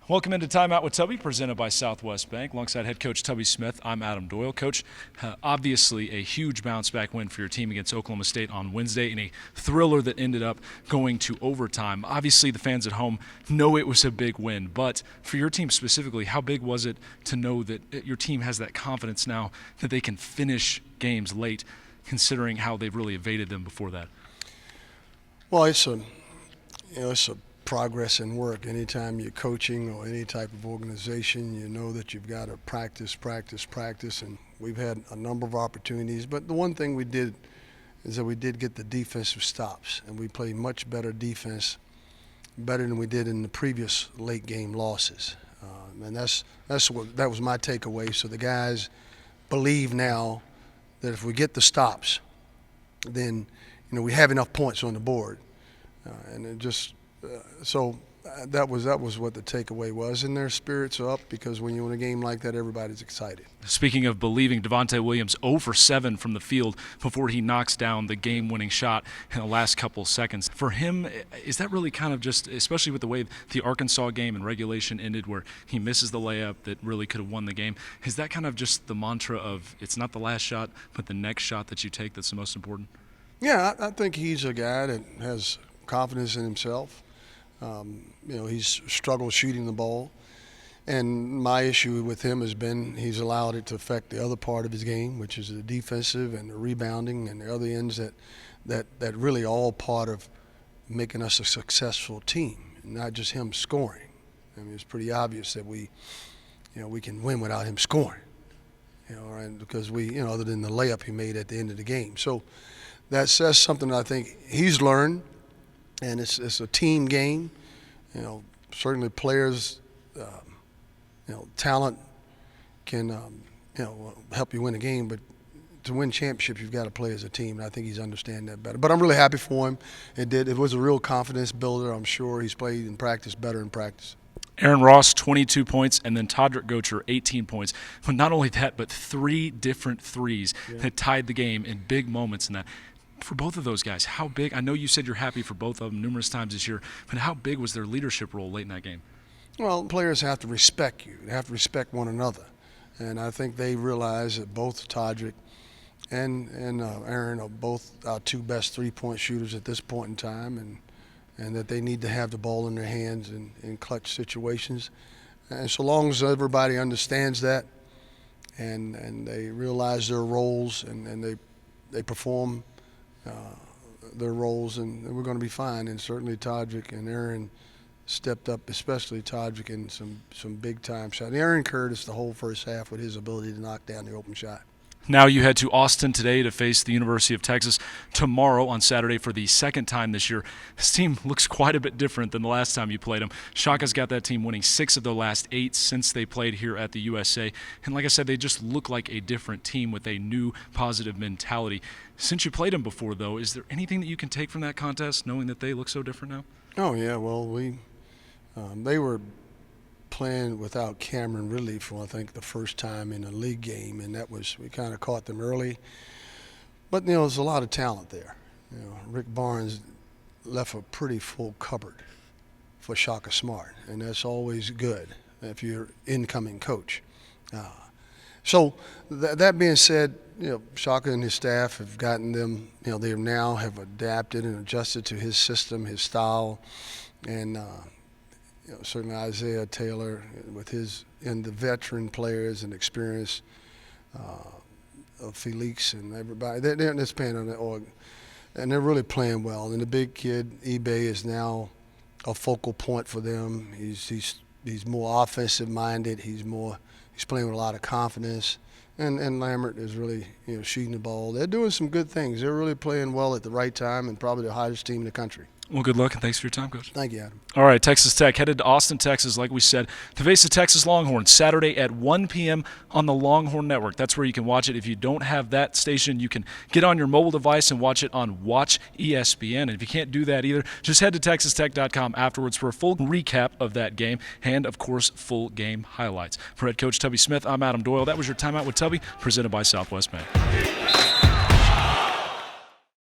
Welcome into Timeout with Tubby, presented by Southwest Bank. Alongside head coach Tubby Smith, I'm Adam Doyle. Coach, obviously a huge bounce-back win for your team against Oklahoma State on Wednesday in a thriller that ended up going to overtime. Obviously, the fans at home know it was a big win, but for your team specifically, how big was it to know that your team has that confidence now that they can finish games late, considering how they've really evaded them before that? Well, it's a progress in work. Anytime you're coaching or any type of organization, you know that you've got to practice, and we've had a number of opportunities. But the one thing we did is that we did get the defensive stops, and we played much better defense, better than we did in the previous late game losses. And that was my takeaway. So the guys believe now that if we get the stops, then we have enough points on the board, and it just. So that was what the takeaway was, and their spirits are up because when you win a game like that, everybody's excited. Speaking of believing, Devontae Williams 0 for 7 from the field before he knocks down the game-winning shot in the last couple seconds. For him, is that really kind of just, especially with the way the Arkansas game and regulation ended where he misses the layup that really could have won the game, is that kind of just the mantra of it's not the last shot, but the next shot that you take that's the most important? Yeah, I think he's a guy that has confidence in himself. He's struggled shooting the ball, and my issue with him has been he's allowed it to affect the other part of his game, which is the defensive and the rebounding and the other ends that really all part of making us a successful team, not just him scoring. I mean, it's pretty obvious that we can win without him scoring, and because other than the layup he made at the end of the game. So that's something that I think he's learned. And it's a team game. Certainly players, talent can, help you win a game. But to win championships, you've got to play as a team. And I think he's understanding that better. But I'm really happy for him. It was a real confidence builder. I'm sure he's played in practice better in practice. Aaron Ross, 22 points, and then Todrick Gocher, 18 points. But not only that, but 3 different threes that tied the game in big moments in that. For both of those guys, how big? I know you said you're happy for both of them numerous times this year, but how big was their leadership role late in that game? Well, players have to respect you. They have to respect one another. And I think they realize that both Todrick and Aaron are both our 2 best three-point shooters at this point in time, and that they need to have the ball in their hands in clutch situations. And so long as everybody understands that and they realize their roles and they perform their roles, and we're going to be fine. And certainly Todrick and Aaron stepped up, especially Todrick in some big-time shots. Aaron Curtis the whole first half with his ability to knock down the open shot. Now you head to Austin today to face the University of Texas tomorrow on Saturday for the second time this year. This team looks quite a bit different than the last time you played them. Shaka's got that team winning 6 of the last 8 since they played here at the USA. And like I said, they just look like a different team with a new positive mentality. Since you played them before, though, is there anything that you can take from that contest, knowing that they look so different now? Oh, yeah. Well, they were playing without Cameron Ridley for, I think, the first time in a league game, and we kind of caught them early. But, there's a lot of talent there. Rick Barnes left a pretty full cupboard for Shaka Smart, and that's always good if you're incoming coach. So that being said, Shaka and his staff have gotten them, they now have adapted and adjusted to his system, his style, and certainly Isaiah Taylor with and the veteran players and experience of Felix and everybody. They're playing on the and they're really playing well. And the big kid, eBay, is now a focal point for them. He's more offensive minded. He's playing with a lot of confidence. And Lambert is really shooting the ball. They're doing some good things. They're really playing well at the right time, and probably the hottest team in the country. Well, good luck, and thanks for your time, Coach. Thank you, Adam. All right, Texas Tech headed to Austin, Texas, like we said, to face the Texas Longhorns Saturday at 1 p.m. on the Longhorn Network. That's where you can watch it. If you don't have that station, you can get on your mobile device and watch it on Watch ESPN. And if you can't do that either, just head to TexasTech.com afterwards for a full recap of that game and, of course, full game highlights. For head coach Tubby Smith, I'm Adam Doyle. That was your Timeout with Tubby, presented by Southwest Bank.